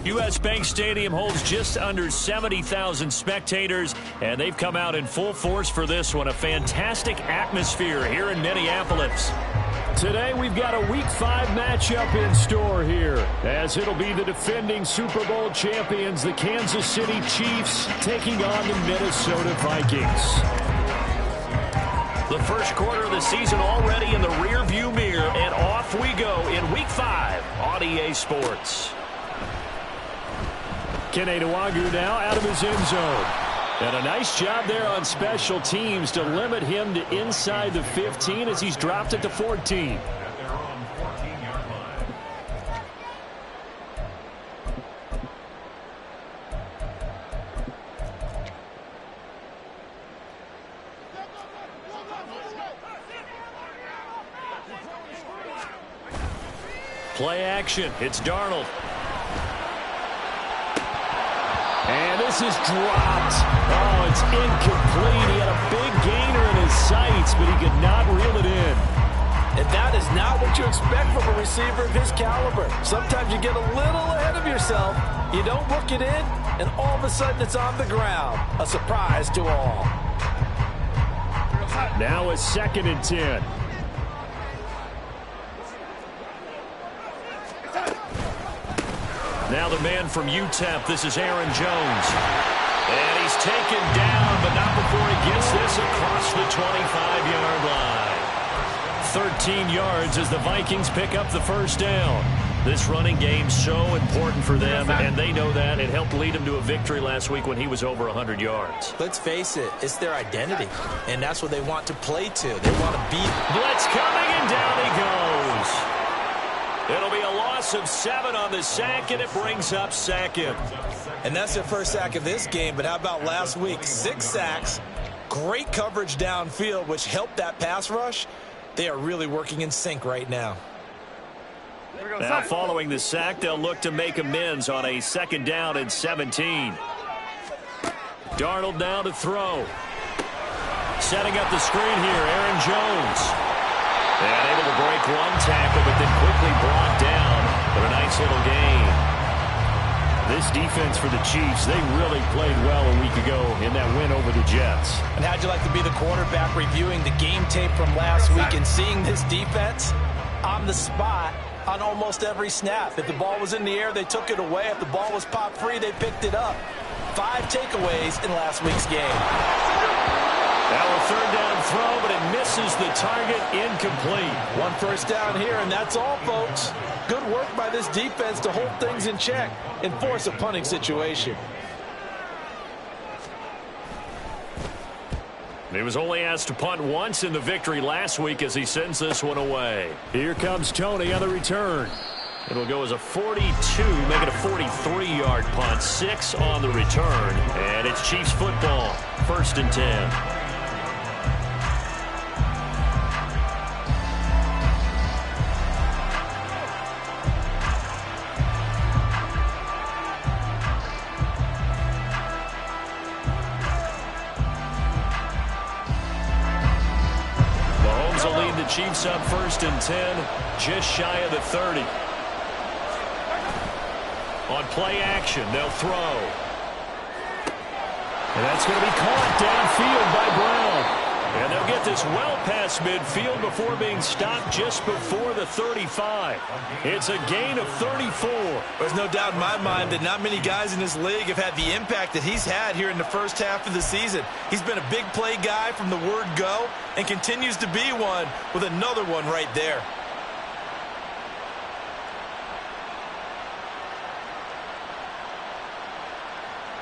U.S. Bank Stadium holds just under 70,000 spectators, and they've come out in full force for this one. A fantastic atmosphere here in Minneapolis. Today we've got a Week 5 matchup in store here, as it'll be the defending Super Bowl champions, the Kansas City Chiefs, taking on the Minnesota Vikings. The first quarter of the season already in the rearview mirror, and off we go in Week 5 on EA Sports. Kene Nwangwu now out of his end zone. And a nice job there on special teams to limit him to inside the 15 as he's dropped it to 14. Play action. It's Darnold. And this is dropped. Oh, it's incomplete. He had a big gainer in his sights, but he could not reel it in. And that is not what you expect from a receiver of his caliber. Sometimes you get a little ahead of yourself. You don't look it in, and all of a sudden it's on the ground. A surprise to all. Now a 2nd and 10. Now the man from UTEP, this is Aaron Jones. And he's taken down, but not before he gets this across the 25-yard line. 13 yards as the Vikings pick up the first down. This running game so important for them, and they know that. It helped lead them to a victory last week when he was over 100 yards. Let's face it, it's their identity, and that's what they want to play to. They want to beat. Blitz coming, and down he goes. It'll be a loss of 7 on the sack, and it brings up 2nd. And that's their first sack of this game, but how about last week? 6 sacks, great coverage downfield, which helped that pass rush. They are really working in sync right now. Now following the sack, they'll look to make amends on a 2nd down and 17. Darnold now to throw. Setting up the screen here, Aaron Jones. And able to break one tackle, but then quickly brought down. But a nice little gain. This defense for the Chiefs, they really played well a week ago in that win over the Jets. And how'd you like to be the quarterback reviewing the game tape from last week and seeing this defense on the spot on almost every snap? If the ball was in the air, they took it away. If the ball was popped free, they picked it up. 5 takeaways in last week's game. Now a 3rd down throw, but it misses the target, incomplete. 1 first down here, and that's all, folks. Good work by this defense to hold things in check and force a punting situation. He was only asked to punt once in the victory last week as he sends this one away. Here comes Tony on the return. It'll go as a 42, make it a 43-yard punt, 6 on the return, and it's Chiefs football, 1st and 10. Will lead the Chiefs up 1st and 10, just shy of the 30. On play action, they'll throw. And that's going to be caught downfield by Brown. And they'll get this well past midfield before being stopped just before the 35. It's a gain of 34. There's no doubt in my mind that not many guys in this league have had the impact that he's had here in the first half of the season. He's been a big play guy from the word go and continues to be one with another one right there.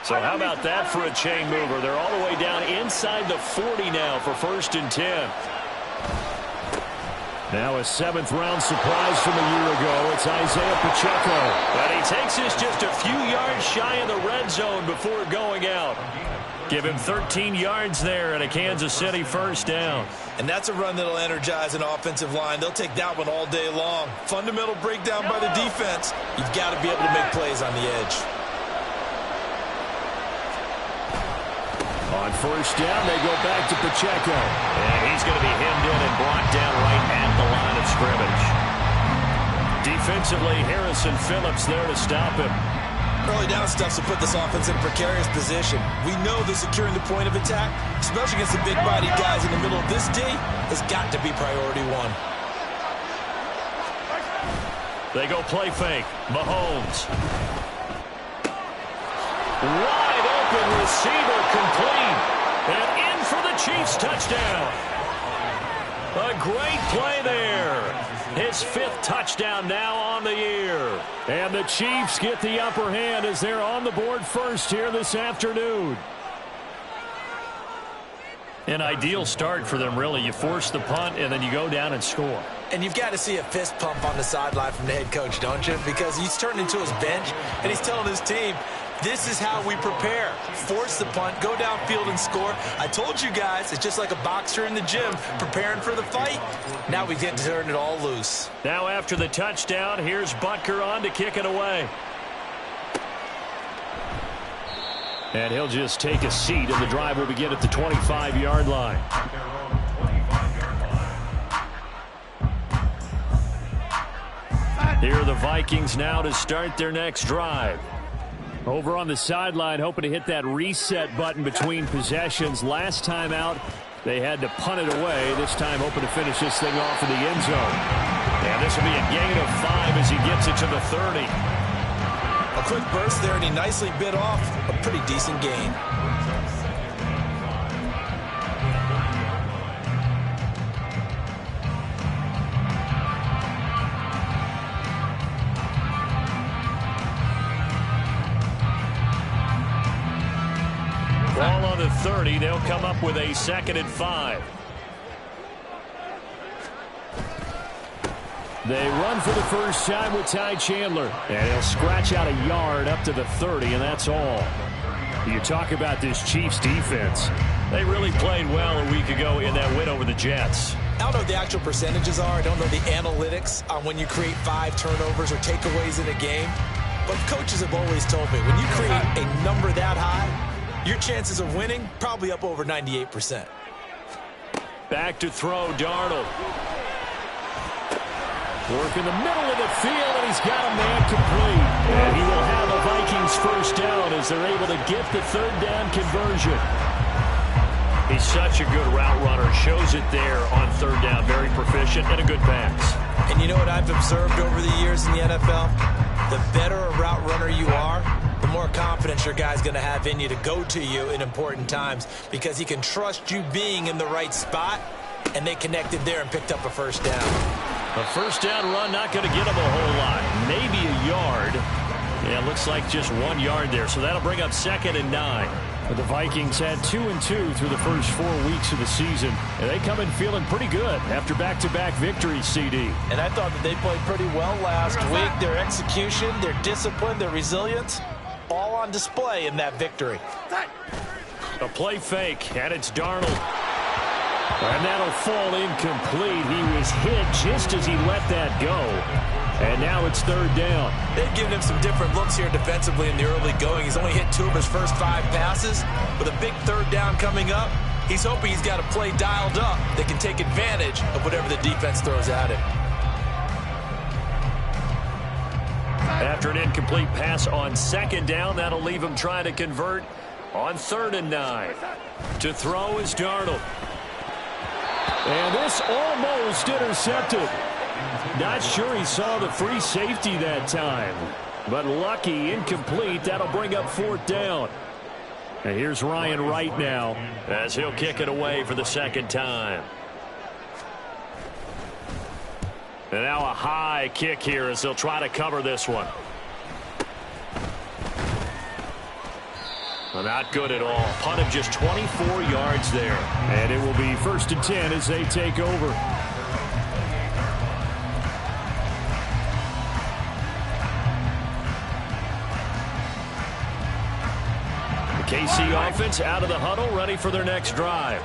So how about that for a chain mover? They're all the way down inside the 40 now for 1st and 10. Now a 7th-round surprise from a year ago. It's Isaiah Pacheco. But he takes this just a few yards shy of the red zone before going out. Give him 13 yards there and a Kansas City 1st down. And that's a run that'll energize an offensive line. They'll take that one all day long. Fundamental breakdown by the defense. You've got to be able to make plays on the edge. On 1st down, they go back to Pacheco. And he's going to be hemmed in and brought down right at the line of scrimmage. Defensively, Harrison Phillips there to stop him. Early down stuff to put this offense in a precarious position. We know that securing the point of attack, especially against the big-bodied guys in the middle of this D, has got to be priority one. They go play fake. Mahomes. Wide open receiver complete. And in for the Chiefs touchdown. A great play there. His 5th touchdown now on the year. And the Chiefs get the upper hand as they're on the board first here this afternoon. An ideal start for them, really. You force the punt, and then you go down and score. And you've got to see a fist pump on the sideline from the head coach, don't you? Because he's turned into his bench, and he's telling his team, this is how we prepare. Force the punt, go downfield and score. I told you guys, it's just like a boxer in the gym preparing for the fight. Now we get to turn it all loose. Now after the touchdown, here's Butker on to kick it away. And he'll just take a seat, and the drive will begin at the 25-yard line. Here are the Vikings now to start their next drive. Over on the sideline, hoping to hit that reset button between possessions. Last time out, they had to punt it away. This time, hoping to finish this thing off in the end zone. And this will be a gain of 5 as he gets it to the 30. A quick burst there, and he nicely bit off a pretty decent gain. Ball on the 30. They'll come up with a 2nd and 5. They run for the first time with Ty Chandler. And he'll scratch out a yard up to the 30, and that's all. You talk about this Chiefs defense. They really played well a week ago in that win over the Jets. I don't know what the actual percentages are. I don't know the analytics on when you create 5 turnovers or takeaways in a game. But coaches have always told me, when you create a number that high, your chances of winning probably up over 98%. Back to throw, Darnold. Work in the middle of the field, and he's got a man complete. And he will have a Vikings first down as they're able to get the 3rd down conversion. He's such a good route runner. Shows it there on 3rd down. Very proficient and a good pass. And you know what I've observed over the years in the NFL? The better a route runner you are, the more confidence your guy's going to have in you to go to you in important times, because he can trust you being in the right spot, and they connected there and picked up a first down. A first down run not going to get him a whole lot. Maybe a yard. Yeah, it looks like just 1 yard there, so that'll bring up 2nd and 9. But the Vikings had 2-2 through the first 4 weeks of the season, and they come in feeling pretty good after back-to-back victories, CD. And I thought that they played pretty well last week. Their execution, their discipline, their resilience, all on display in that victory. A play fake, and it's Darnold. And that'll fall incomplete. He was hit just as he let that go. And now it's 3rd down. They've given him some different looks here defensively in the early going. He's only hit 2 of his first 5 passes. With a big 3rd down coming up, he's hoping he's got a play dialed up that can take advantage of whatever the defense throws at him. After an incomplete pass on 2nd down, that'll leave him trying to convert on 3rd and 9. To throw is Darnold. And this almost intercepted. Not sure he saw the free safety that time. But lucky, incomplete. That'll bring up 4th down. And here's Ryan Wright now as he'll kick it away for the 2nd time. And now a high kick here as they'll try to cover this one. Well, not good at all. Punt of just 24 yards there. And it will be 1st and 10 as they take over. The KC offense out of the huddle, ready for their next drive.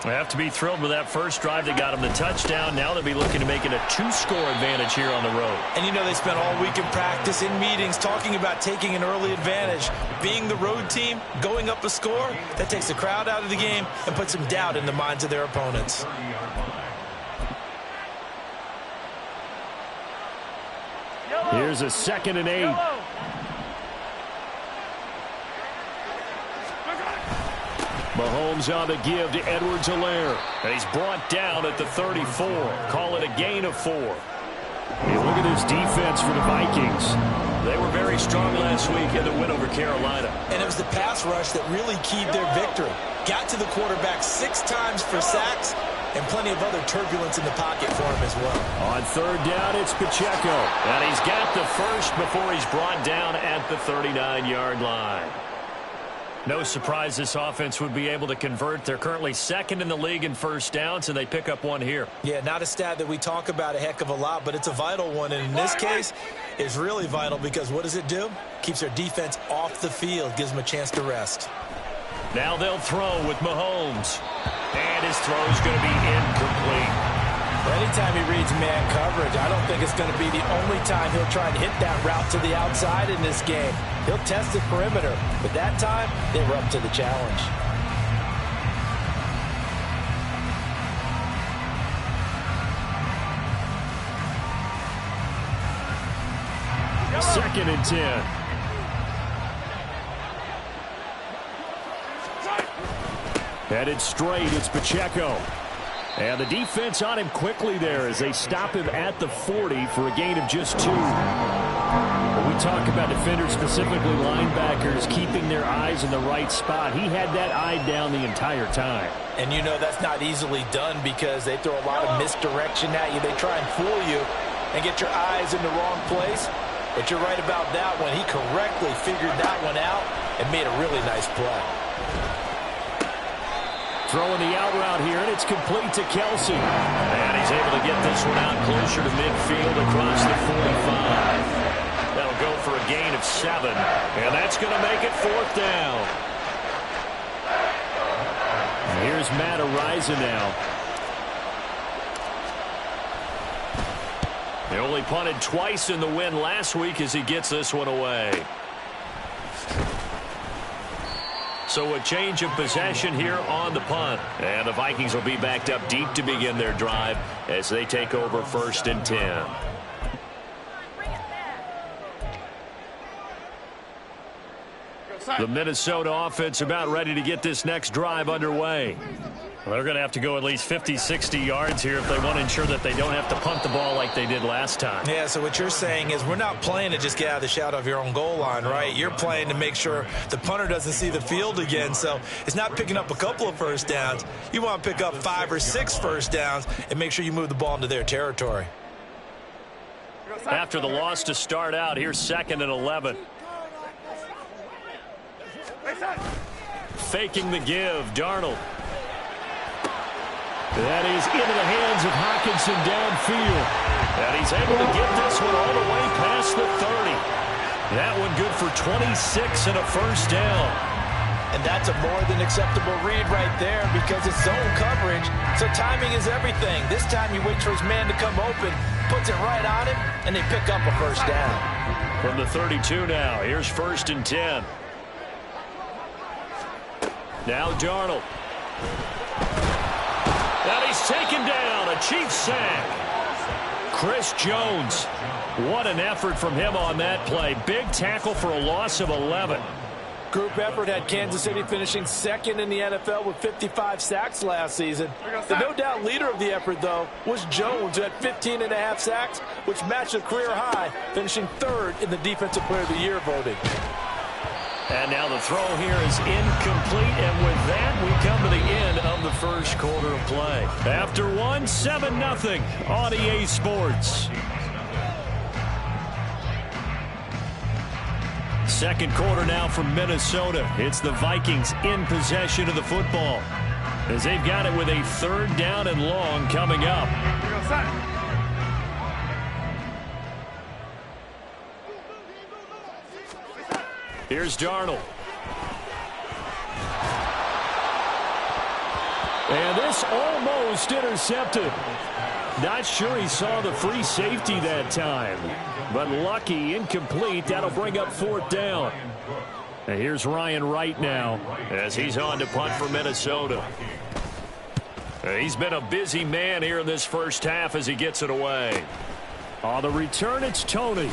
They have to be thrilled with that first drive that got them the touchdown. Now they'll be looking to make it a 2-score advantage here on the road. And you know they spent all week in practice, in meetings, talking about taking an early advantage. Being the road team, going up a score, that takes the crowd out of the game and puts some doubt in the minds of their opponents. Here's a 2nd and 8. Mahomes on the give to Edwards-Helaire. And he's brought down at the 34. Call it a gain of 4. Hey, look at this defense for the Vikings. They were very strong last week in the win over Carolina. And it was the pass rush that really keyed their victory. Got to the quarterback 6 times for sacks and plenty of other turbulence in the pocket for him as well. On third down, it's Pacheco. And he's got the first before he's brought down at the 39-yard line. No surprise this offense would be able to convert. They're currently second in the league in first downs, and they pick up one here. Yeah, not a stat that we talk about a heck of a lot, but it's a vital one. And in this case, it's really vital because what does it do? Keeps their defense off the field, gives them a chance to rest. Now they'll throw with Mahomes. And his throw is going to be incomplete. Anytime he reads man coverage, I don't think it's going to be the only time he'll try and hit that route to the outside in this game. He'll test the perimeter, but that time, they were up to the challenge. Second and 10. Headed straight, it's Pacheco. And the defense on him quickly there as they stop him at the 40 for a gain of just 2. When we talk about defenders, specifically linebackers, keeping their eyes in the right spot, he had that eye down the entire time. And you know that's not easily done because they throw a lot of misdirection at you. They try and fool you and get your eyes in the wrong place. But you're right about that one. He correctly figured that one out and made a really nice play. Throwing the out route here, and it's complete to Kelsey. And he's able to get this one out closer to midfield across the 45. That'll go for a gain of 7. And that's going to make it 4th down. And here's Matt Araiza now. He only punted twice in the win last week as he gets this one away. So a change of possession here on the punt. And the Vikings will be backed up deep to begin their drive as they take over 1st and 10. The Minnesota offense about ready to get this next drive underway. Well, they're going to have to go at least 50, 60 yards here if they want to ensure that they don't have to punt the ball like they did last time. Yeah, so what you're saying is we're not playing to just get out of the shadow of your own goal line, right? You're playing to make sure the punter doesn't see the field again. So it's not picking up a couple of first downs. You want to pick up 5 or 6 first downs and make sure you move the ball into their territory. After the loss to start out, here's 2nd and 11. Faking the give, Darnold. That is into the hands of Hockenson downfield. And he's able to get this one all the way past the 30. That one good for 26 and a first down. And that's a more than acceptable read right there because it's zone coverage, so timing is everything. This time he waits for his man to come open, puts it right on him, and they pick up a first down. From the 32 now, here's 1st and 10. Now Darnold. And he's taken down, a Chiefs sack. Chris Jones. What an effort from him on that play. Big tackle for a loss of 11. Group effort had Kansas City finishing 2nd in the NFL with 55 sacks last season. The no doubt leader of the effort, though, was Jones, who had 15.5 sacks, which matched a career high, finishing 3rd in the Defensive Player of the Year voting. And now the throw here is incomplete, and with that, we come to the end of the first quarter of play. After one, 7-0 on EA Sports. Second quarter now from Minnesota. It's the Vikings in possession of the football as they've got it with a 3rd down and long coming up. Here's Darnold. And this almost intercepted. Not sure he saw the free safety that time. But lucky, incomplete. That'll bring up 4th down. And here's Ryan Wright now as he's on to punt for Minnesota. He's been a busy man here in this first half as he gets it away. On the return, it's Tony.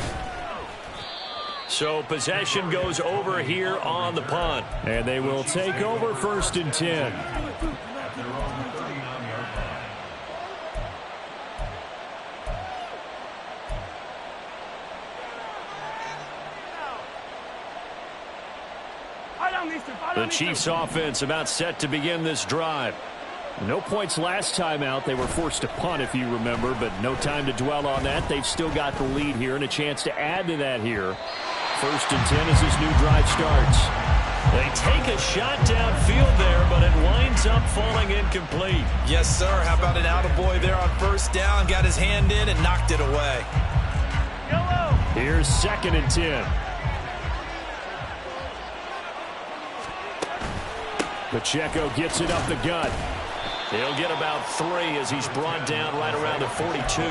So possession goes over here on the punt. And they will take over 1st and 10. The Chiefs offense about set to begin this drive. No points last time out. They were forced to punt, if you remember, but no time to dwell on that. They've still got the lead here and a chance to add to that here. 1st and 10 as this new drive starts. They take a shot downfield there, but it winds up falling incomplete. Yes, sir. How about an attaboy there on 1st down? Got his hand in and knocked it away. Here's 2nd and 10. Pacheco gets it up the gut. He'll get about 3 as he's brought down right around the 42.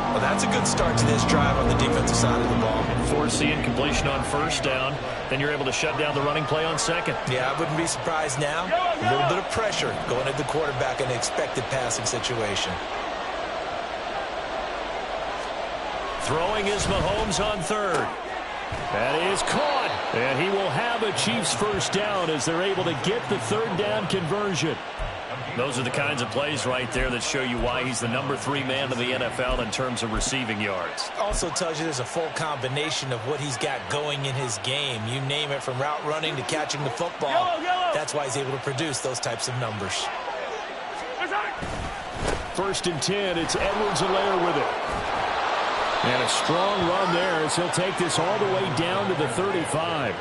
Well, that's a good start to this drive on the defensive side of the ball. Force the incompletion on 1st down. Then you're able to shut down the running play on 2nd. Yeah, I wouldn't be surprised now. A little bit of pressure going at the quarterback in an expected passing situation. Throwing is Mahomes on 3rd. That is caught. And he will have a Chiefs 1st down as they're able to get the 3rd down conversion. Those are the kinds of plays right there that show you why he's the number 3 man in the NFL in terms of receiving yards. Also tells you there's a full combination of what he's got going in his game. You name it, from route running to catching the football. That's why he's able to produce those types of numbers. 1st and 10, it's Edwards-Helaire with it. And a strong run there as he'll take this all the way down to the 35.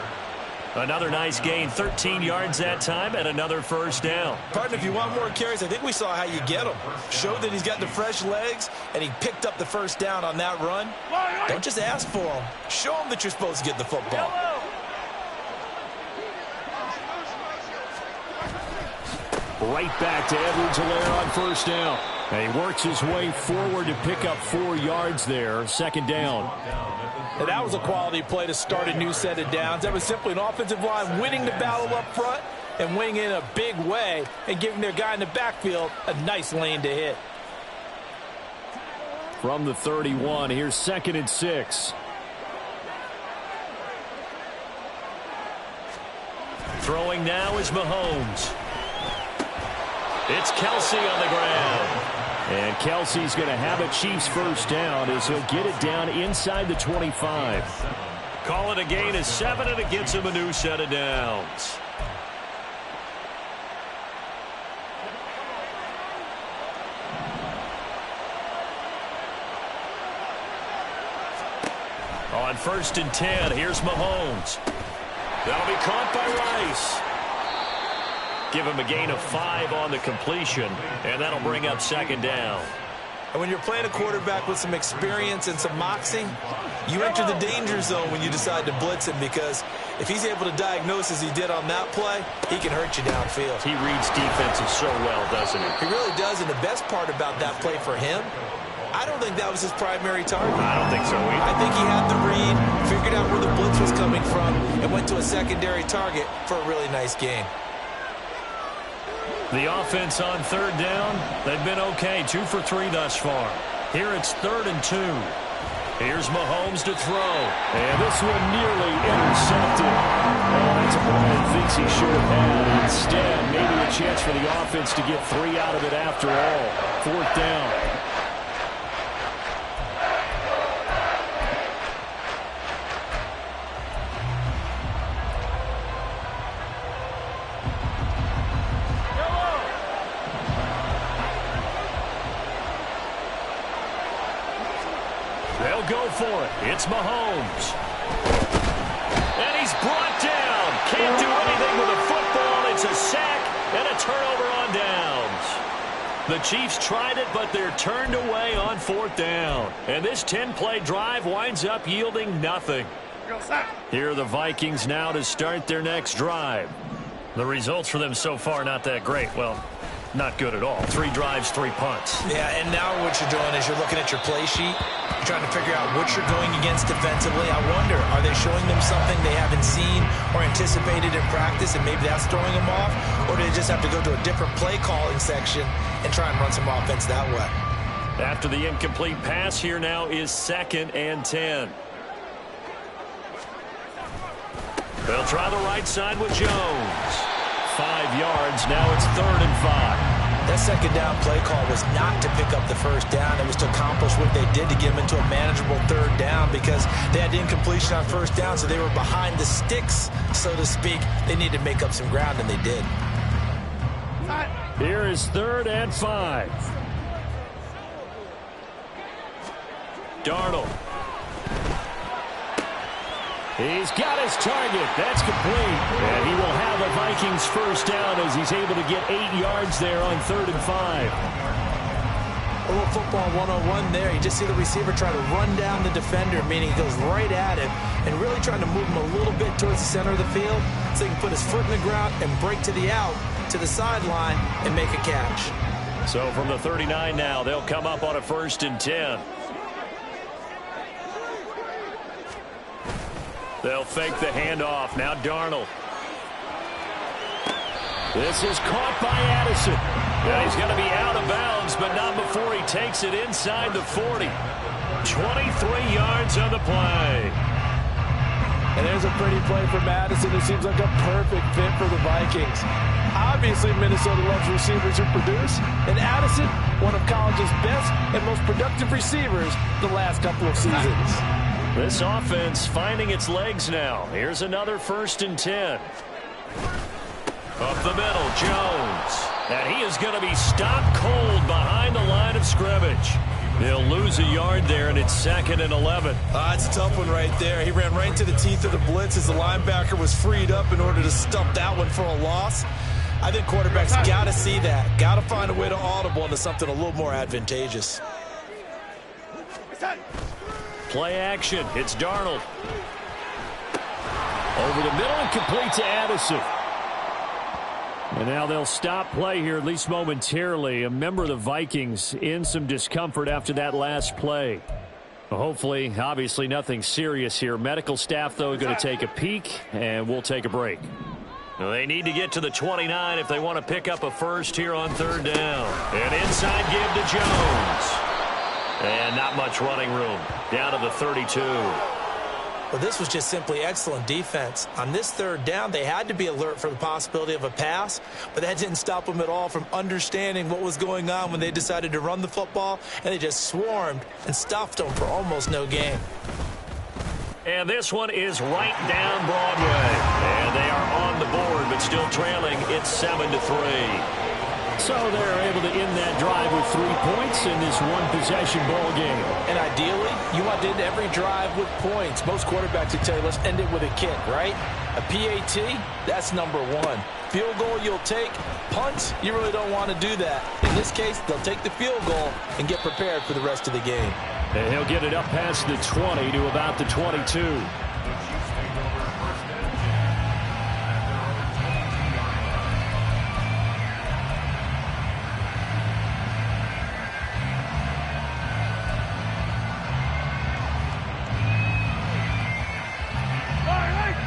Another nice gain, 13 yards that time, and another 1st down. Partner, if you want more carries, I think we saw how you get him. Showed that he's got the fresh legs, and he picked up the 1st down on that run. Don't just ask for him. Show him that you're supposed to get the football. Right back to Edwards-Helaire on 1st down. And he works his way forward to pick up 4 yards there. 2nd down. And that was a quality play to start a new set of downs. That was simply an offensive line winning the battle up front and winning in a big way and giving their guy in the backfield a nice lane to hit. From the 31, here's 2nd and 6. Throwing now is Mahomes. It's Kelsey on the ground. And Kelsey's going to have a Chiefs 1st down as he'll get it down inside the 25. Call it a gain of 7, and it gets him a new set of downs. On 1st and 10, here's Mahomes. That'll be caught by Rice. Give him a gain of 5 on the completion, and that'll bring up 2nd down. And when you're playing a quarterback with some experience and some moxie, you enter the danger zone when you decide to blitz him, because if he's able to diagnose as he did on that play, he can hurt you downfield. He reads defenses so well, doesn't he? He really does, and the best part about that play for him, I don't think that was his primary target. I don't think so either. I think he had the read, figured out where the blitz was coming from, and went to a secondary target for a really nice game. The offense on 3rd down, they've been okay, 2 for 3 thus far. Here it's 3rd and 2. Here's Mahomes to throw. And this one nearly intercepted. Oh, that's a ball he thinks he should have had. Instead, maybe a chance for the offense to get 3 out of it after all. 4th down. They'll go for it. It's Mahomes. And he's brought down. Can't do anything with a football. It's a sack and a turnover on downs. The Chiefs tried it, but they're turned away on 4th down. And this 10-play drive winds up yielding nothing. Here are the Vikings now to start their next drive. The results for them so far not that great. Well, not good at all. 3 drives, 3 punts. Yeah, and now what you're doing is you're looking at your play sheet. You're trying to figure out what you're going against defensively. I wonder, are they showing them something they haven't seen or anticipated in practice, and maybe that's throwing them off? Or do they just have to go to a different play calling section and try and run some offense that way? After the incomplete pass, here now is 2nd and 10. They'll try the right side with Jones. 5 yards. Now it's 3rd and 5. That second down play call was not to pick up the first down. It was to accomplish what they did to get them into a manageable 3rd down because they had incompletion on first down, so they were behind the sticks, so to speak. They needed to make up some ground, and they did. Here is 3rd and 5. Darnold. He's got his target. That's complete. And he will have a Vikings first down as he's able to get 8 yards there on 3rd and 5. A little football 101 there. You just see the receiver try to run down the defender, meaning he goes right at him and really trying to move him a little bit towards the center of the field so he can put his foot in the ground and break to the out, to the sideline, and make a catch. So from the 39 now, they'll come up on a 1st and 10. They'll fake the handoff. Now Darnold. This is caught by Addison. And he's going to be out of bounds, but not before he takes it inside the 40. 23 yards on the play. And there's a pretty play for Madison. It seems like a perfect fit for the Vikings. Obviously, Minnesota loves receivers who produce. And Addison, one of college's best and most productive receivers the last couple of seasons. This offense finding its legs now. Here's another 1st and 10. Up the middle, Jones. And he is going to be stopped cold behind the line of scrimmage. He'll lose a yard there, and it's 2nd and 11. It's a tough one right there. He ran right into the teeth of the blitz as the linebacker was freed up in order to stump that one for a loss. I think quarterbacks got to see that. Got to find a way to audible into something a little more advantageous. Play action. It's Darnold. Over the middle and complete to Addison. And now they'll stop play here, at least momentarily. A member of the Vikings in some discomfort after that last play. Hopefully, obviously nothing serious here. Medical staff, though, going to take a peek, and we'll take a break. Well, they need to get to the 29 if they want to pick up a first here on 3rd down. An inside give to Jones. And not much running room. Down to the 32. Well, this was just simply excellent defense. On this 3rd down, they had to be alert for the possibility of a pass, but that didn't stop them at all from understanding what was going on when they decided to run the football, and they just swarmed and stuffed them for almost no gain. And this one is right down Broadway. And they are on the board, but still trailing. It's 7-3. So they're able to end that drive with 3 points in this one-possession ball game. And ideally, you want to end every drive with points. Most quarterbacks would tell you, let's end it with a kick, right? A PAT, that's number 1. Field goal you'll take. Punts, you really don't want to do that. In this case, they'll take the field goal and get prepared for the rest of the game. And he'll get it up past the 20 to about the 22.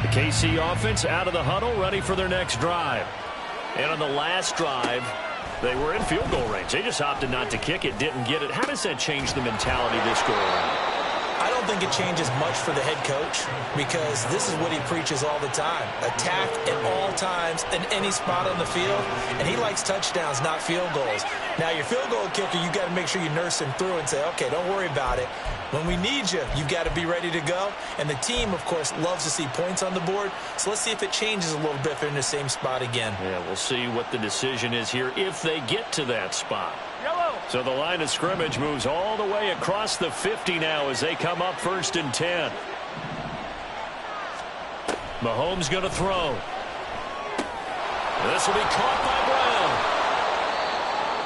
The KC offense out of the huddle, ready for their next drive. And on the last drive, they were in field goal range. They just opted not to kick it, didn't get it. How does that change the mentality this go around? I don't think it changes much for the head coach because this is what he preaches all the time. Attack at all times in any spot on the field, and he likes touchdowns, not field goals. Now, your field goal kicker, you got to make sure you nurse him through and say, okay, don't worry about it. When we need you, you've got to be ready to go. And the team, of course, loves to see points on the board. So let's see if it changes a little bit if they're in the same spot again. Yeah, we'll see what the decision is here if they get to that spot. So the line of scrimmage moves all the way across the 50 now as they come up 1st and 10. Mahomes going to throw. This will be caught by Brown.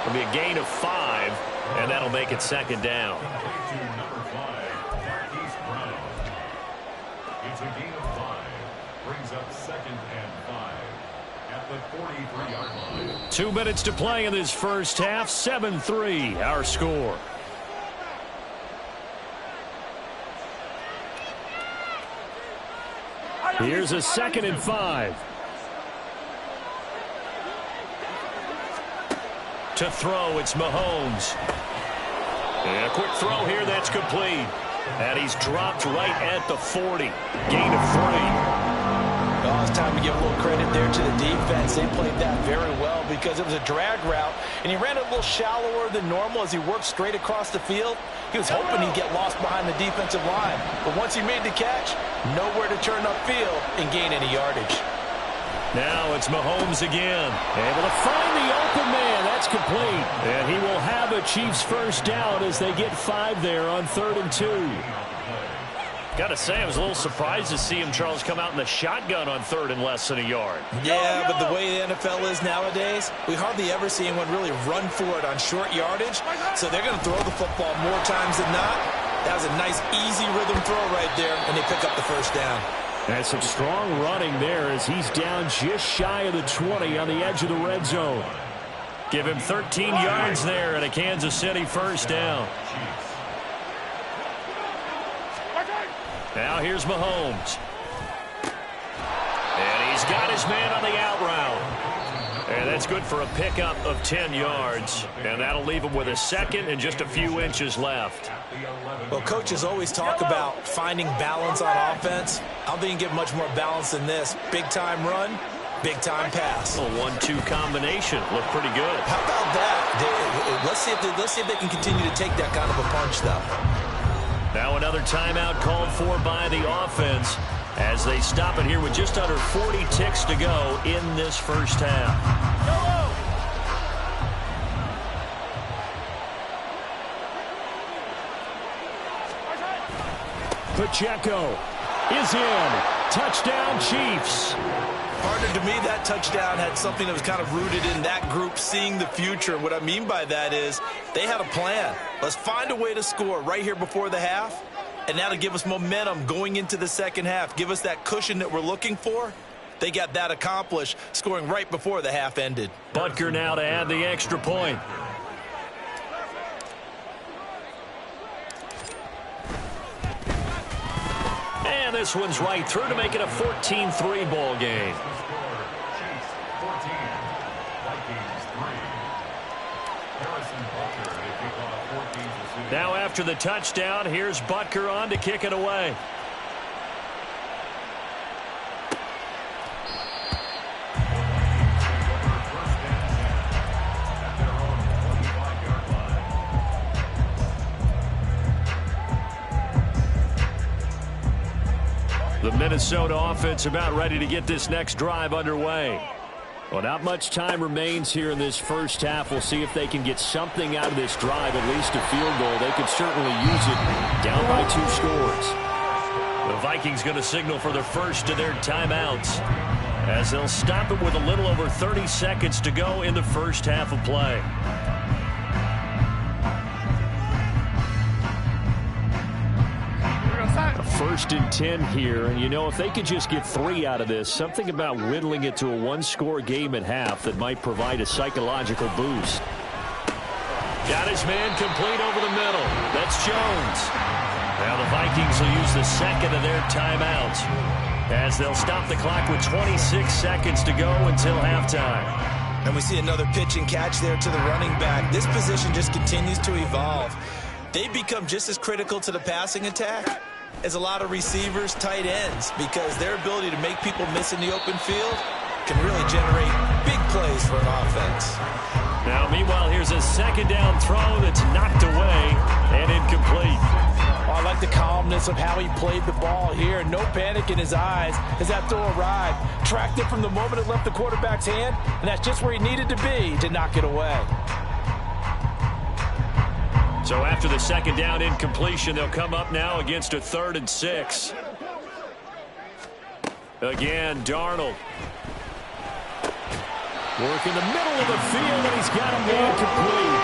It'll be a gain of 5, and that'll make it 2nd down. It's a gain of 5. Brings up 2nd and 5 at the 43-yard line. 2 minutes to play in this first half. 7-3 our score. Here's a 2nd and 5. To throw, it's Mahomes. And a quick throw here, that's complete. And he's dropped right at the 40. Gain of 3. Well, it's time to give a little credit there to the defense. They played that very well because it was a drag route, and he ran it a little shallower than normal as he worked straight across the field. He was hoping he'd get lost behind the defensive line, but once he made the catch, nowhere to turn upfield and gain any yardage. Now it's Mahomes again. Able to find the open man. That's complete. And he will have a Chiefs first down as they get 5 there on 3rd and 2. Got to say, I was a little surprised to see him, Charles, come out in the shotgun on 3rd and less than a yard. Yeah, but the way the NFL is nowadays, we hardly ever see anyone really run for it on short yardage. So they're going to throw the football more times than not. That was a nice, easy rhythm throw right there, and they pick up the first down. And some strong running there as he's down just shy of the 20 on the edge of the red zone. Give him 13 yards there and a Kansas City first down. Now here's Mahomes. And he's got his man on the out route. And that's good for a pickup of 10 yards. And that'll leave him with a second and just a few inches left. Well, coaches always talk about finding balance on offense. I don't think you can get much more balance than this. Big-time run, big-time pass. A 1-2 combination. Looked pretty good. How about that? Let's see if they can continue to take that kind of a punch, though. Now another timeout called for by the offense as they stop it here with just under 40 ticks to go in this first half. Pacheco is in. Touchdown, Chiefs. Partner, to me, that touchdown had something that was kind of rooted in that group seeing the future. What I mean by that is they had a plan. Let's find a way to score right here before the half, and that'll give us momentum going into the second half. Give us that cushion that we're looking for. They got that accomplished, scoring right before the half ended. Butker now to add the extra point. And this one's right through to make it a 14-3 ball game. Now after the touchdown, here's Butker on to kick it away. The Minnesota offense about ready to get this next drive underway. Well, not much time remains here in this first half. We'll see if they can get something out of this drive, at least a field goal. They could certainly use it down by 2 scores. The Vikings going to signal for the first of their timeouts as they'll stop it with a little over 30 seconds to go in the first half of play. First and 10 here, and you know, if they could just get 3 out of this, something about whittling it to a 1-score game at half that might provide a psychological boost. Got his man complete over the middle. That's Jones. Now the Vikings will use the second of their timeouts as they'll stop the clock with 26 seconds to go until halftime. And we see another pitch and catch there to the running back. This position just continues to evolve. They become just as critical to the passing attack as a lot of receivers, tight ends, because their ability to make people miss in the open field can really generate big plays for an offense. Now, meanwhile, here's a second down throw that's knocked away and incomplete. Oh, I like the calmness of how he played the ball here. No panic in his eyes as that throw arrived. Tracked it from the moment it left the quarterback's hand, and that's just where he needed to be to knock it away. So after the second down incompletion, they'll come up now against a 3rd and 6. Again, Darnold. Work in the middle of the field, and he's got a man complete.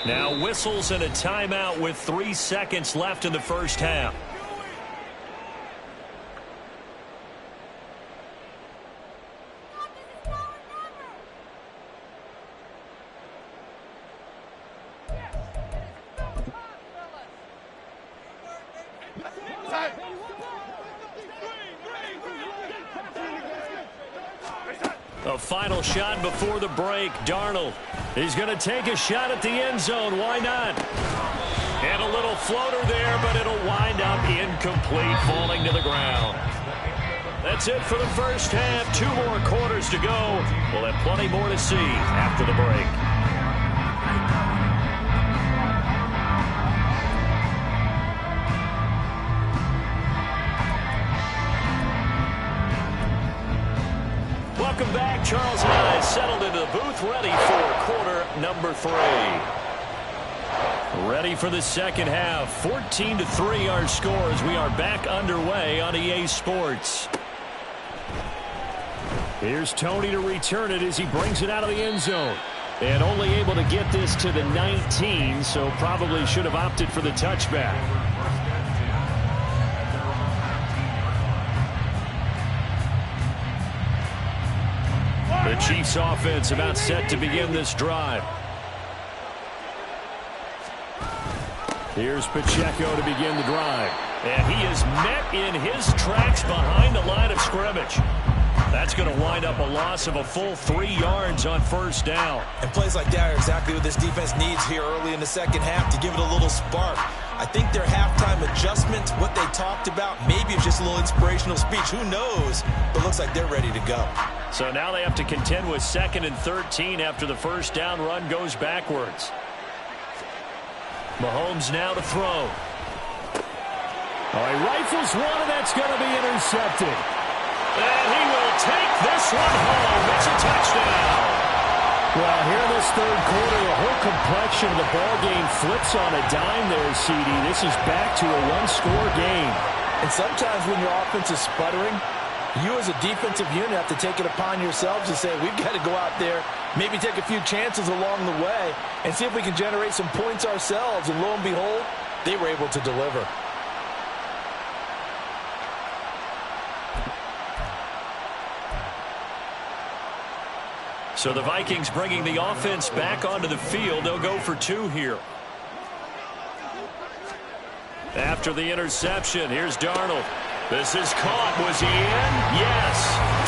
Now whistles and a timeout with 3 seconds left in the first half. The final shot before the break. Darnold. He's going to take a shot at the end zone. Why not? And a little floater there, but it'll wind up incomplete, falling to the ground. That's it for the first half. 2 more quarters to go. We'll have plenty more to see after the break. Welcome back. Charles and I settled into the booth, ready for quarter number 3. Ready for the second half. 14-3 our scores. We are back underway on EA Sports. Here's Tony to return it as he brings it out of the end zone. And only able to get this to the 19, so probably should have opted for the touchback. The Chiefs offense about set to begin this drive. Here's Pacheco to begin the drive. And he is met in his tracks behind the line of scrimmage. That's going to wind up a loss of a full 3 yards on first down. And plays like that are exactly what this defense needs here early in the second half to give it a little spark. I think their halftime adjustment, what they talked about, maybe it's just a little inspirational speech. Who knows? But looks like they're ready to go. So now they have to contend with 2nd and 13 after the first down run goes backwards. Mahomes now to throw. He rifles one, and that's going to be intercepted. And he will take this one home. It's a touchdown. Well, here in this third quarter, the whole complexion of the ball game flips on a dime there, CD. This is back to a one-score game. And sometimes when your offense is sputtering, you as a defensive unit have to take it upon yourselves to say, we've got to go out there, maybe take a few chances along the way, and see if we can generate some points ourselves. And lo and behold, they were able to deliver. So the Vikings bringing the offense back onto the field. They'll go for 2 here. After the interception, here's Darnold. This is caught. Was he in? Yes.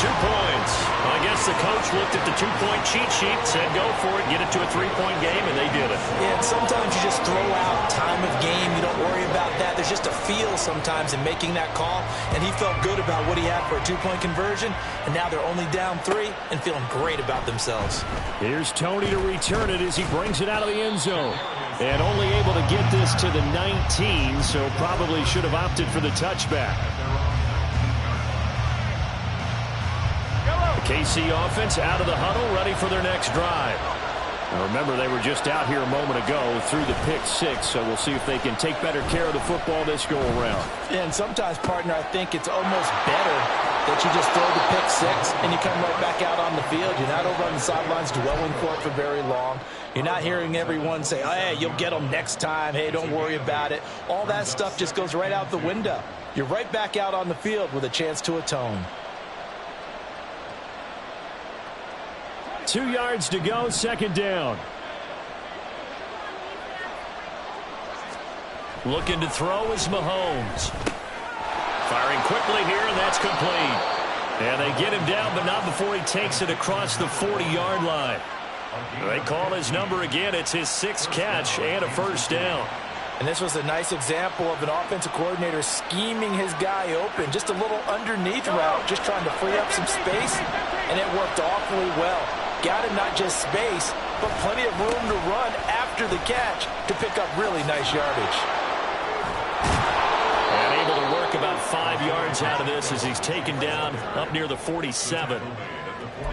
2 points. I guess the coach looked at the 2-point cheat sheet, said go for it, get it to a 3-point game, and they did it. Yeah, and sometimes you just throw out time of game. You don't worry about that. There's just a feel sometimes in making that call, and he felt good about what he had for a 2-point conversion, and now they're only down 3 and feeling great about themselves. Here's Tony to return it as he brings it out of the end zone. And only able to get this to the 19, so probably should have opted for the touchback. The KC offense out of the huddle, ready for their next drive. Now remember, they were just out here a moment ago through the pick 6, so we'll see if they can take better care of the football this go-around. Yeah, and sometimes, partner, I think it's almost better that you just throw the pick 6 and you come right back out on the field. You're not over on the sidelines dwelling for it for very long. You're not hearing everyone say, oh, hey, you'll get them next time. Hey, don't worry about it. All that stuff just goes right out the window. You're right back out on the field with a chance to atone. 2 yards to go, second down. Looking to throw is Mahomes. Firing quickly here, and that's complete. And they get him down, but not before he takes it across the 40-yard line. They call his number again. It's his 6th catch and a first down. And this was a nice example of an offensive coordinator scheming his guy open. Just a little underneath route, just trying to free up some space, and it worked awfully well. Got him not just space, but plenty of room to run after the catch to pick up really nice yardage. And able to work about 5 yards out of this as he's taken down up near the 47.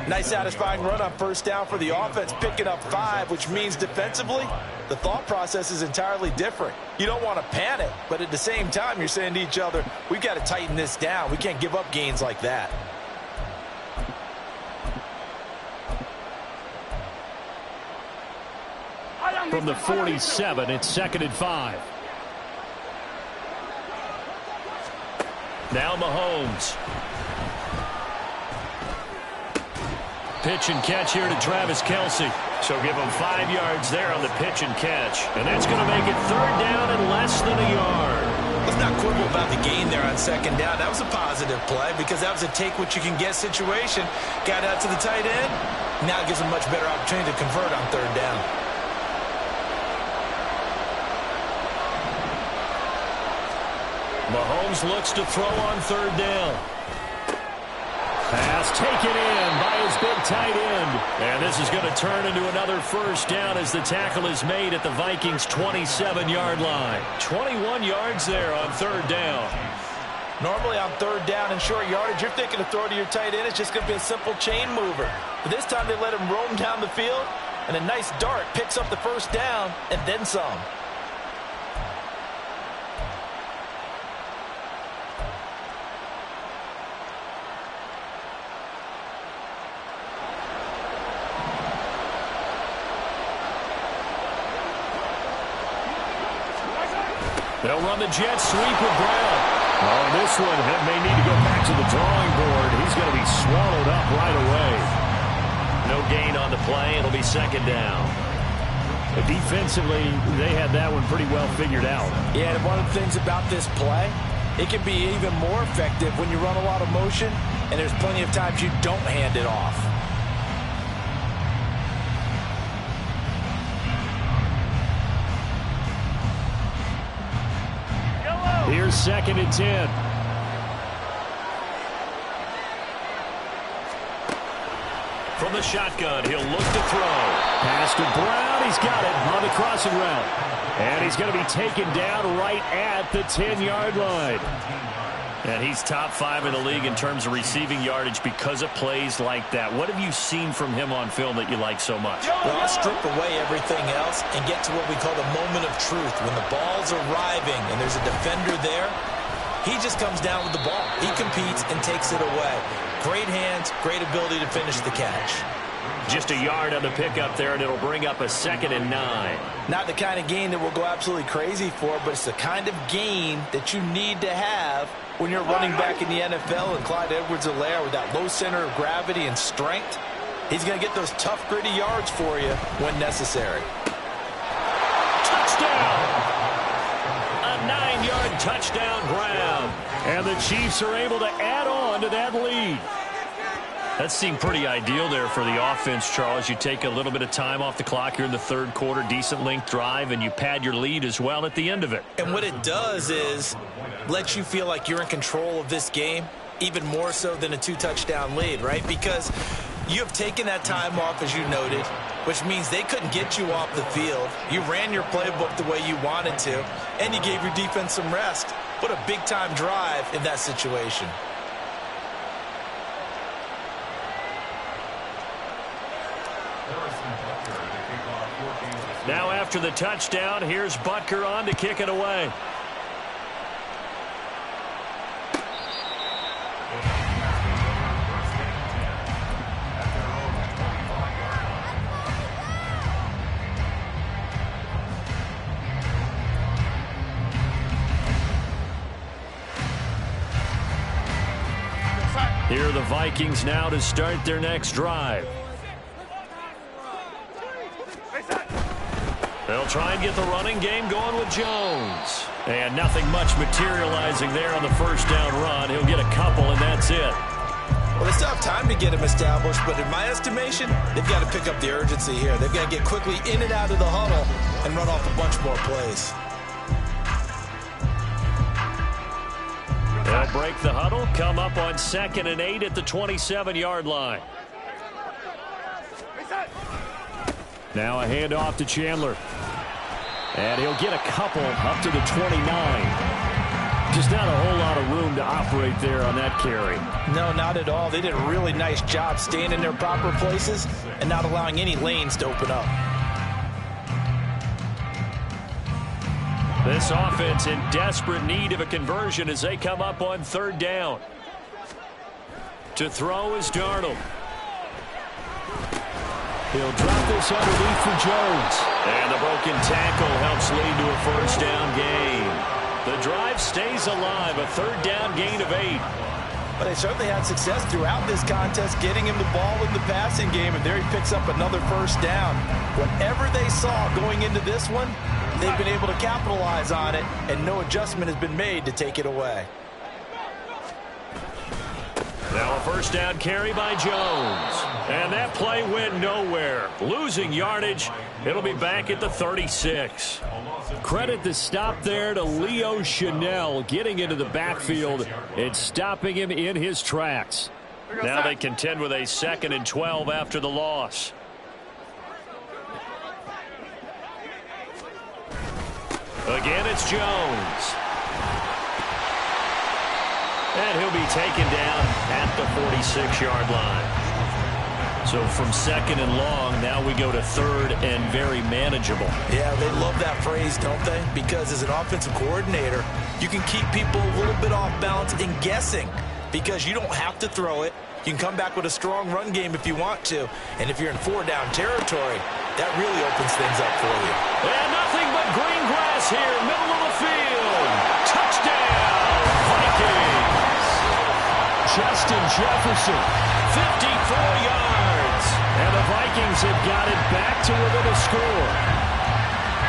Nice satisfying run on first down for the offense, picking up 5, which means defensively, the thought process is entirely different. You don't want to panic, but at the same time, you're saying to each other, we've got to tighten this down. We can't give up gains like that. From the 47, it's 2nd and 5. Now Mahomes. Pitch and catch here to Travis Kelce. So give him 5 yards there on the pitch and catch. And that's going to make it 3rd down and less than a yard. Let's not quibble about the gain there on second down. That was a positive play because that was a take-what-you-can-get situation. Got out to the tight end. Now it gives them a much better opportunity to convert on third down. Mahomes looks to throw on third down. Pass taken in by his big tight end. And this is going to turn into another first down as the tackle is made at the Vikings' 27-yard line. 21 yards there on third down. Normally on third down and short yardage, you're thinking to throw to your tight end. It's just going to be a simple chain mover. But this time they let him roam down the field, and a nice dart picks up the first down and then some. They'll run the jet sweep with Brown. Oh, this one may need to go back to the drawing board. He's going to be swallowed up right away. No gain on the play. It'll be second down. Defensively, they had that one pretty well figured out. Yeah, and one of the things about this play, it can be even more effective when you run a lot of motion, and there's plenty of times you don't hand it off. Here's second and 10. From the shotgun, he'll look to throw. Pass to Brown. He's got it on the crossing route. And he's going to be taken down right at the 10-yard line. And he's top 5 in the league in terms of receiving yardage because of plays like that. What have you seen from him on film that you like so much? Well, I'll strip away everything else and get to what we call the moment of truth. When the ball's arriving and there's a defender there, he just comes down with the ball. He competes and takes it away. Great hands, great ability to finish the catch. Just a yard on the pickup there, and it'll bring up a 2nd and 9. Not the kind of gain that we'll go absolutely crazy for, but it's the kind of gain that you need to have when you're running back in the NFL. And Clyde Edwards-Helaire, with that low center of gravity and strength, he's going to get those tough, gritty yards for you when necessary. Touchdown! A 9-yard touchdown Brown. And the Chiefs are able to add on to that lead. That seemed pretty ideal there for the offense, Charles. You take a little bit of time off the clock here in the third quarter, decent length drive, and you pad your lead as well at the end of it. And what it does is let you feel like you're in control of this game, even more so than a 2-touchdown lead, right? Because you have taken that time off, as you noted, which means they couldn't get you off the field. You ran your playbook the way you wanted to, and you gave your defense some rest. What a big-time drive in that situation. Now after the touchdown, here's Butker on to kick it away. Here are the Vikings now to start their next drive. They'll try and get the running game going with Jones. And nothing much materializing there on the first down run. He'll get a couple, and that's it. Well, they still have time to get him established, but in my estimation, they've got to pick up the urgency here. They've got to get quickly in and out of the huddle and run off a bunch more plays. They'll break the huddle, come up on 2nd and 8 at the 27-yard line. Now a handoff to Chandler. And he'll get a couple up to the 29. Just not a whole lot of room to operate there on that carry. No, not at all. They did a really nice job staying in their proper places and not allowing any lanes to open up. This offense in desperate need of a conversion as they come up on third down. To throw is Darnold. He'll drop this underneath for Jones. And the broken tackle helps lead to a first down gain. The drive stays alive, a third down gain of 8. but they certainly had success throughout this contest getting him the ball in the passing game, and there he picks up another first down. Whatever they saw going into this one, they've been able to capitalize on it, and no adjustment has been made to take it away. Now a first down carry by Jones. And that play went nowhere. Losing yardage. It'll be back at the 36. Credit the stop there to Leo Chanel getting into the backfield and stopping him in his tracks. Now they contend with a 2nd and 12 after the loss. Again, it's Jones. And he'll be taken down at the 46-yard line. So from 2nd and long, now we go to 3rd and very manageable. Yeah, they love that phrase, don't they? Because as an offensive coordinator, you can keep people a little bit off balance and guessing because you don't have to throw it. You can come back with a strong run game if you want to. And if you're in 4-down territory, that really opens things up for you. And nothing but green grass here, middle of the field. Touchdown, Vikings. Justin Jefferson, 54 yards. And the Vikings have got it back to within a score.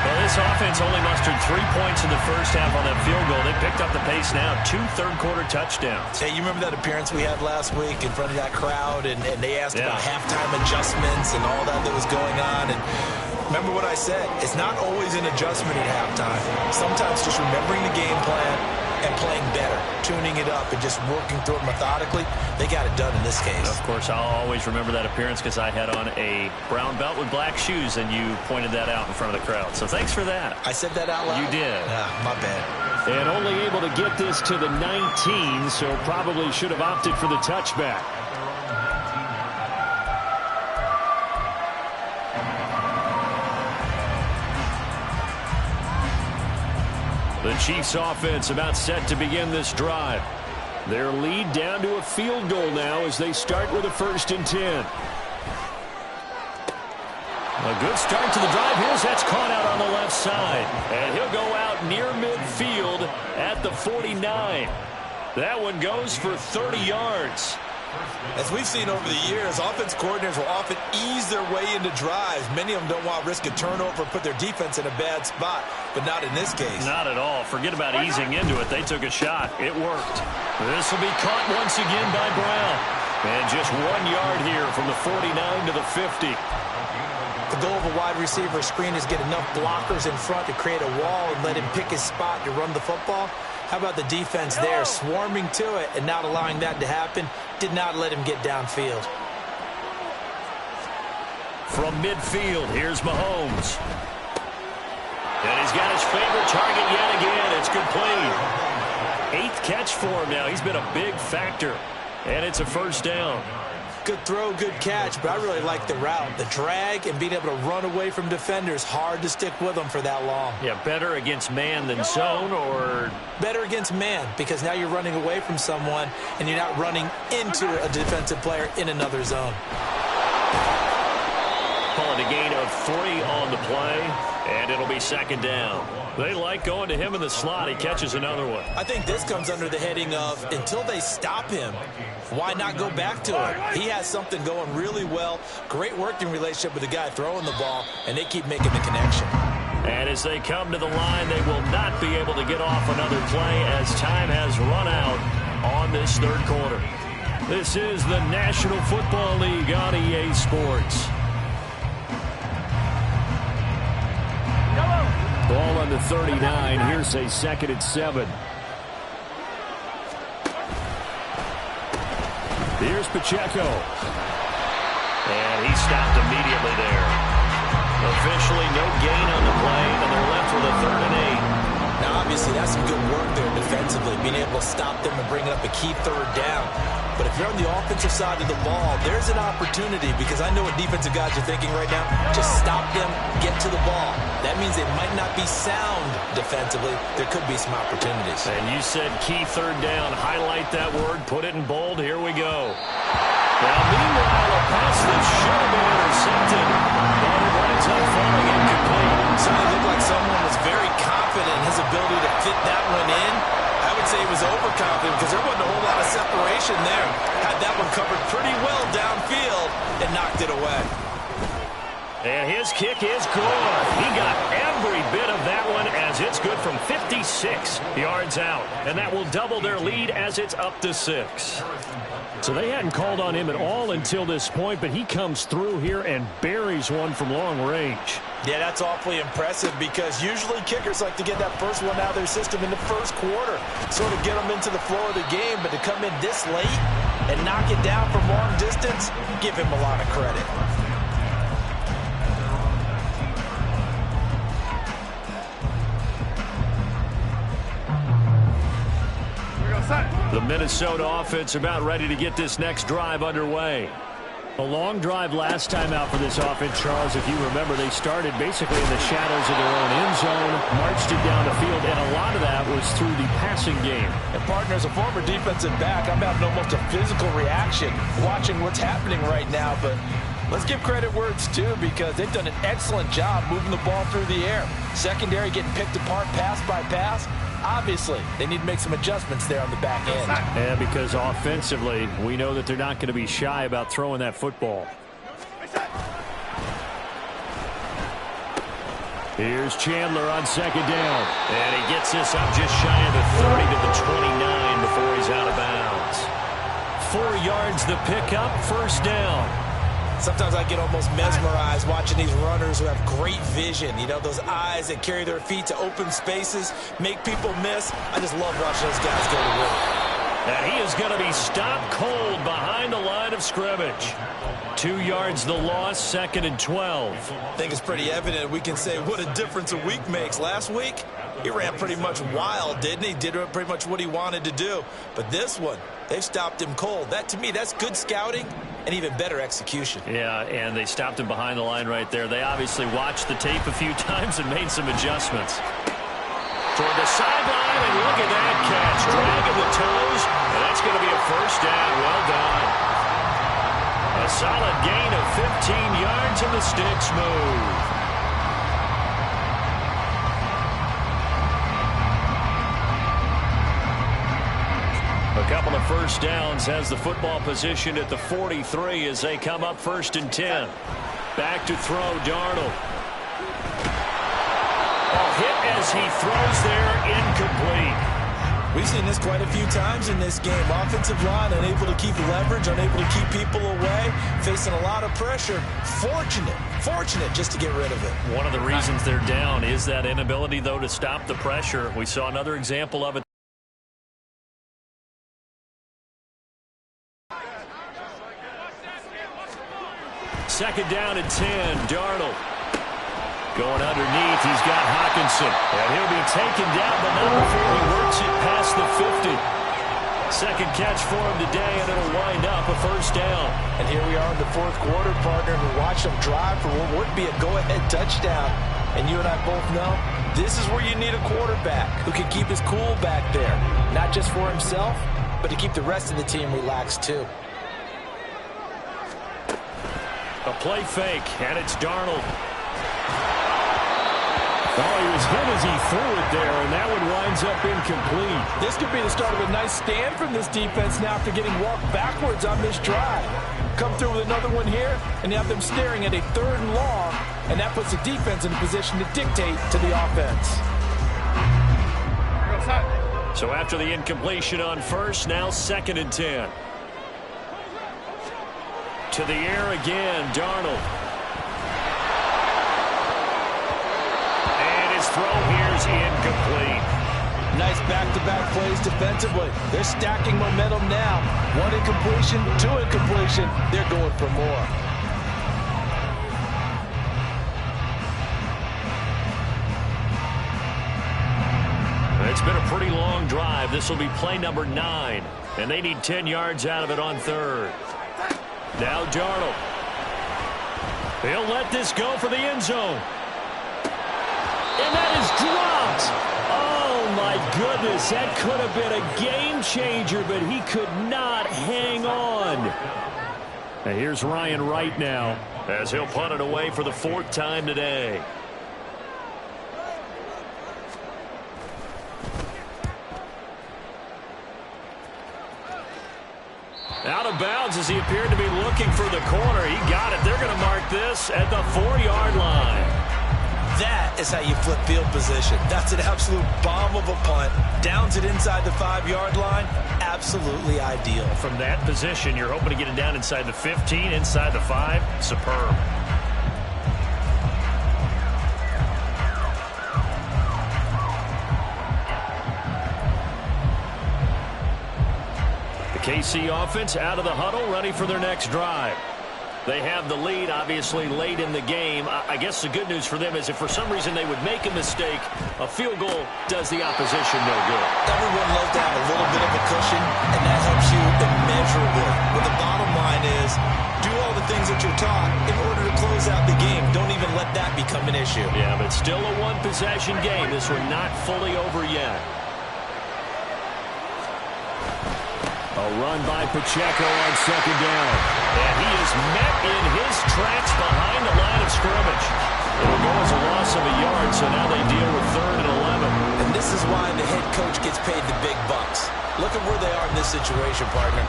Well, this offense only mustered 3 points in the first half on that field goal. They picked up the pace now. 2 third-quarter touchdowns. Hey, you remember that appearance we had last week in front of that crowd, and they asked about halftime adjustments and all that was going on. And remember what I said. It's not always an adjustment at halftime. Sometimes just remembering the game plan and playing better, tuning it up and just working through it methodically. They got it done in this case. Of course, I'll always remember that appearance because I had on a brown belt with black shoes, and you pointed that out in front of the crowd. So thanks for that. I said that out loud? You did. My bad. And only able to get this to the 19, so probably should have opted for the touchback. The Chiefs offense about set to begin this drive. Their lead down to a field goal now as they start with a 1st and 10. A good start to the drive. Here's that's caught out on the left side. And he'll go out near midfield at the 49. That one goes for 30 yards. As we've seen over the years, offense coordinators will often ease their way into drives. Many of them don't want to risk a turnover or put their defense in a bad spot, but not in this case. Not at all. Forget about easing into it. They took a shot. It worked. This will be caught once again by Brown. And just 1 yard here from the 49 to the 50. The goal of a wide receiver screen is get enough blockers in front to create a wall and let him pick his spot to run the football. How about the defense there, swarming to it and not allowing that to happen? Did not let him get downfield. From midfield, here's Mahomes. And he's got his favorite target yet again. It's complete. 8th catch for him now. He's been a big factor. And it's a first down. Good throw, good catch, but I really like the route. The drag and being able to run away from defenders, hard to stick with them for that long. Yeah, better against man than zone, or? Better against man, because now you're running away from someone and you're not running into a defensive player in another zone. Calling a gain of 3 on the play, and it'll be 2nd down. They like going to him in the slot. He catches another one. I think this comes under the heading of until they stop him, why not go back to him? He has something going really well. Great working relationship with the guy throwing the ball, and they keep making the connection. And as they come to the line, they will not be able to get off another play as time has run out on this 3rd quarter. This is the National Football League on EA Sports. Ball on the 39. Here's a 2nd and 7. Here's Pacheco. And he stopped immediately there. Officially no gain on the play, and they're left with a 3rd and 8. Now, obviously, that's some good work there defensively, being able to stop them and bring up a key 3rd down. But if you're on the offensive side of the ball, there's an opportunity, because I know what defensive guys are thinking right now. Just stop them, get to the ball. That means they might not be sound defensively. There could be some opportunities. And you said key 3rd down. Highlight that word. Put it in bold. Here we go. Now, meanwhile, a pass that should have been intercepted. But it winds up falling incomplete. Certainly looked like someone was very confident in his ability to fit that one in. I would say he was overconfident because there wasn't a whole lot of separation. possession there. Had that one covered pretty well downfield and knocked it away. And his kick is good. He got every bit of that one as it's good from 56 yards out. And that will double their lead as it's up to 6. So they hadn't called on him at all until this point, but he comes through here and buries one from long range. Yeah, that's awfully impressive because usually kickers like to get that first one out of their system in the first quarter, sort of get them into the flow of the game, but to come in this late and knock it down from long distance, give him a lot of credit. The Minnesota offense about ready to get this next drive underway. A long drive last time out for this offense, Charles. If you remember, they started basically in the shadows of their own end zone, marched it down the field, and a lot of that was through the passing game. And partner, as a former defensive back, I'm having almost a physical reaction watching what's happening right now, but let's give credit where it's due because they've done an excellent job moving the ball through the air. Secondary getting picked apart pass by pass. Obviously, they need to make some adjustments there on the back end. And because offensively, we know that they're not going to be shy about throwing that football. Here's Chandler on second down. And he gets this up just shy of the 30 to the 29 before he's out of bounds. 4 yards the pickup, first down. Sometimes I get almost mesmerized watching these runners who have great vision. You know, those eyes that carry their feet to open spaces, make people miss. I just love watching those guys go to work. And he is going to be stopped cold behind the line of scrimmage. 2 yards the loss, 2nd and 12. I think it's pretty evident we can say what a difference a week makes. Last week, he ran pretty much wild, didn't he? Did pretty much what he wanted to do. But this one, they've stopped him cold. That, to me, that's good scouting and even better execution. Yeah, and they stopped him behind the line right there. They obviously watched the tape a few times and made some adjustments. Toward the sideline, and look at that catch. Dragging the toes, and that's going to be a first down. Well done. A solid gain of 15 yards, and the sticks move. A couple of first downs has the football position at the 43 as they come up 1st and 10. Back to throw, Darnold. Hit as he throws there, incomplete. We've seen this quite a few times in this game. Offensive line unable to keep leverage, unable to keep people away, facing a lot of pressure. Fortunate just to get rid of it. One of the reasons they're down is that inability, though, to stop the pressure. We saw another example of it. Second down and 10, Darnold. Going underneath, he's got Hockenson. And he'll be taken down, but not before he works it past the 50. Second catch for him today, and it'll wind up a first down. And here we are in the 4th quarter, partner, and we watch them drive for what would be a go-ahead touchdown. And you and I both know this is where you need a quarterback who can keep his cool back there. Not just for himself, but to keep the rest of the team relaxed too. A play fake, and it's Darnold. Oh, he was hit as he threw it there, and that one winds up incomplete. This could be the start of a nice stand from this defense now after getting walked backwards on this drive. Come through with another one here, and you have them staring at a 3rd and long, and that puts the defense in a position to dictate to the offense. So after the incompletion on first, now 2nd and 10. To the air again, Darnold. And his throw here's incomplete. Nice back-to-back plays defensively. They're stacking momentum now. 1 incompletion, 2 incompletion. They're going for more. It's been a pretty long drive. This will be play number 9. And they need 10 yards out of it on 3rd. Now Darnold. He'll let this go for the end zone. And that is dropped. Oh, my goodness. That could have been a game changer, but he could not hang on. And here's Ryan Wright now, as he'll punt it away for the 4th time today. of bounds as he appeared to be looking for the corner. He got it. They're going to mark this at the 4-yard line. That is how you flip field position. That's an absolute bomb of a punt. Downs it inside the 5-yard line. Absolutely ideal. From that position, you're hoping to get it down inside the 15, inside the 5. Superb. The KC offense out of the huddle, ready for their next drive. They have the lead, obviously, late in the game. I guess the good news for them is if for some reason they would make a mistake, a field goal does the opposition no good. Everyone loves to have a little bit of a cushion, and that helps you immeasurably. But the bottom line is, do all the things that you're taught in order to close out the game. Don't even let that become an issue. Yeah, but still a one-possession game. This one not fully over yet. A run by Pacheco on second down. And he is met in his tracks behind the line of scrimmage. It'll go as a loss of a yard, so now they deal with 3rd and 11. And this is why the head coach gets paid the big bucks. Look at where they are in this situation, partner.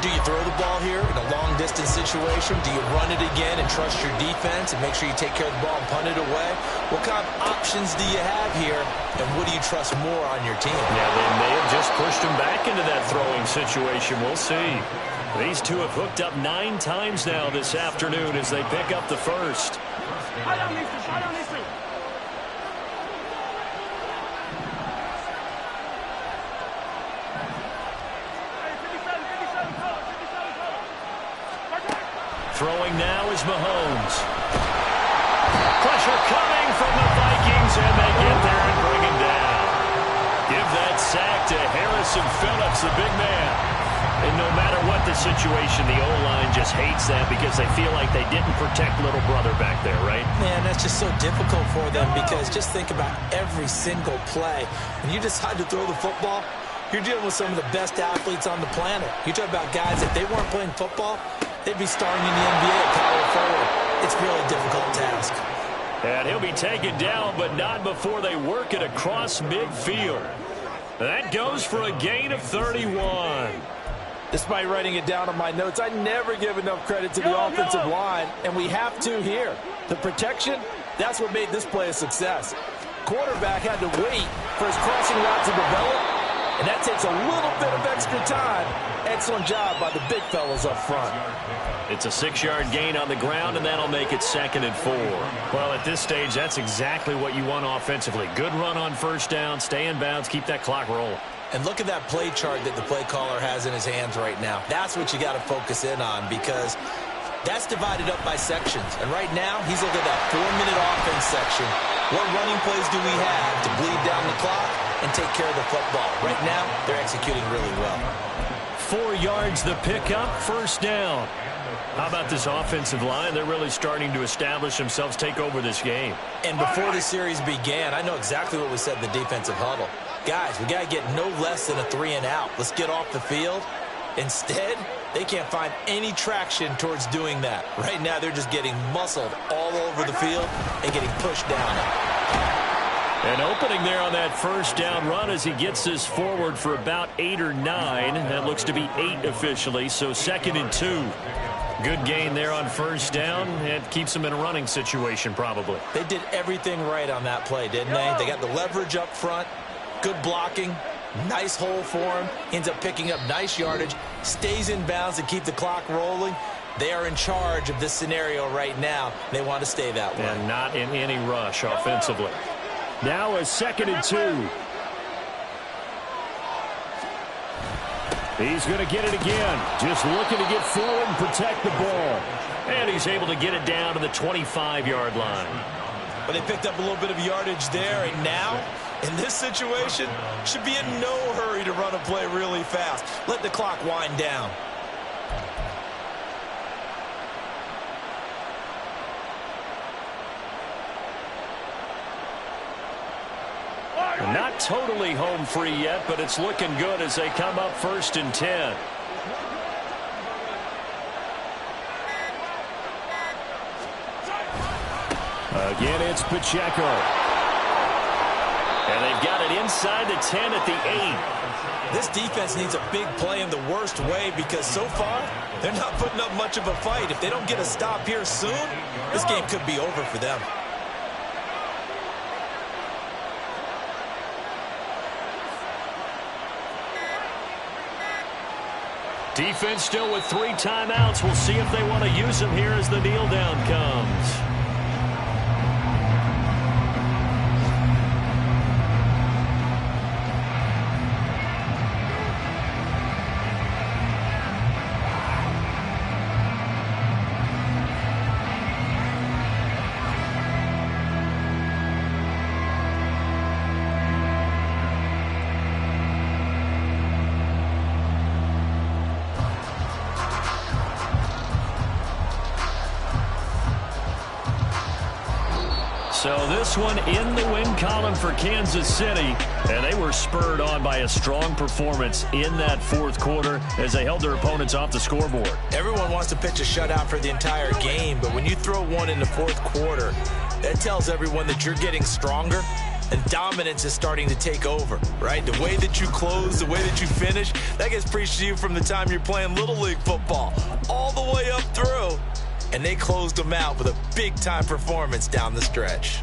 Do you throw the ball here in a long-distance situation? Do you run it again and trust your defense and make sure you take care of the ball and punt it away? What kind of options do you have here, and what do you trust more on your team? Yeah, they may have just pushed him back into that throwing situation. We'll see. These two have hooked up 9 times now this afternoon as they pick up the first. Throwing now is Mahomes. Pressure coming from the Vikings, and they get there and bring him down. Give that sack to Harrison Phillips, the big man. And no matter what the situation, the O-line just hates that because they feel like they didn't protect little brother back there, right? Man, that's just so difficult for them because just think about every single play. When you decide to throw the football, you're dealing with some of the best athletes on the planet. You talk about guys, if they weren't playing football, they'd be starting in the NBA at power forward. It's really a difficult task. And he'll be taken down, but not before they work it across midfield. That goes for a gain of 31. Despite writing it down on my notes, I never give enough credit to the offensive line, and we have to here. The protection, that's what made this play a success. Quarterback had to wait for his crossing route to develop, and that takes a little bit of extra time. Excellent job by the big fellas up front. It's a 6-yard gain on the ground, and that'll make it 2nd and 4. Well, at this stage, that's exactly what you want offensively. Good run on first down, stay in bounds, keep that clock rolling. And look at that play chart that the play caller has in his hands right now. That's what you got to focus in on because that's divided up by sections. And right now, he's looking at that 4-minute offense section. What running plays do we have to bleed down the clock and take care of the football? Right now, they're executing really well. 4 yards the pickup, first down. How about this offensive line? They're really starting to establish themselves, take over this game. And before the series began, I know exactly what we said in the defensive huddle. Guys, we got to get no less than a 3-and-out. Let's get off the field. Instead, they can't find any traction towards doing that. Right now, they're just getting muscled all over the field and getting pushed down. An opening there on that first down run as he gets this forward for about 8 or 9. That looks to be 8 officially, so 2nd and 2. Good gain there on first down. It keeps them in a running situation probably. They did everything right on that play, didn't they? They got the leverage up front, good blocking, nice hole for him, ends up picking up nice yardage, stays in bounds to keep the clock rolling. They are in charge of this scenario right now. They want to stay that way. And not in any rush offensively. Now a 2nd and 2. He's going to get it again. Just looking to get forward and protect the ball. And he's able to get it down to the 25-yard line. But they picked up a little bit of yardage there, and now, in this situation, should be in no hurry to run a play really fast. Let the clock wind down. Not totally home free yet, but it's looking good as they come up 1st and 10. Again, it's Pacheco. And they've got it inside the 10 at the 8. This defense needs a big play in the worst way because so far, they're not putting up much of a fight. If they don't get a stop here soon, this game could be over for them. Defense still with 3 timeouts. We'll see if they want to use them here as the kneel down comes. So this one in the win column for Kansas City, and they were spurred on by a strong performance in that fourth quarter as they held their opponents off the scoreboard. Everyone wants to pitch a shutout for the entire game, but when you throw one in the fourth quarter, that tells everyone that you're getting stronger and dominance is starting to take over, right? The way that you close, the way that you finish, that gets preached to you from the time you're playing Little League football all the way up through. And they closed them out with a big-time performance down the stretch.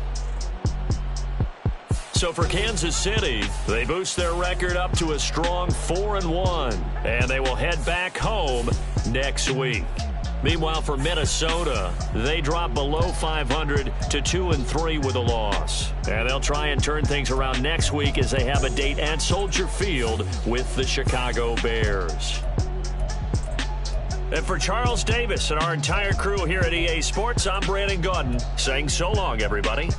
So for Kansas City, they boost their record up to a strong 4-1, and they will head back home next week. Meanwhile, for Minnesota, they drop below 500 to 2-3 with a loss. And they'll try and turn things around next week as they have a date at Soldier Field with the Chicago Bears. And for Charles Davis and our entire crew here at EA Sports, I'm Brandon Gaudin saying so long, everybody.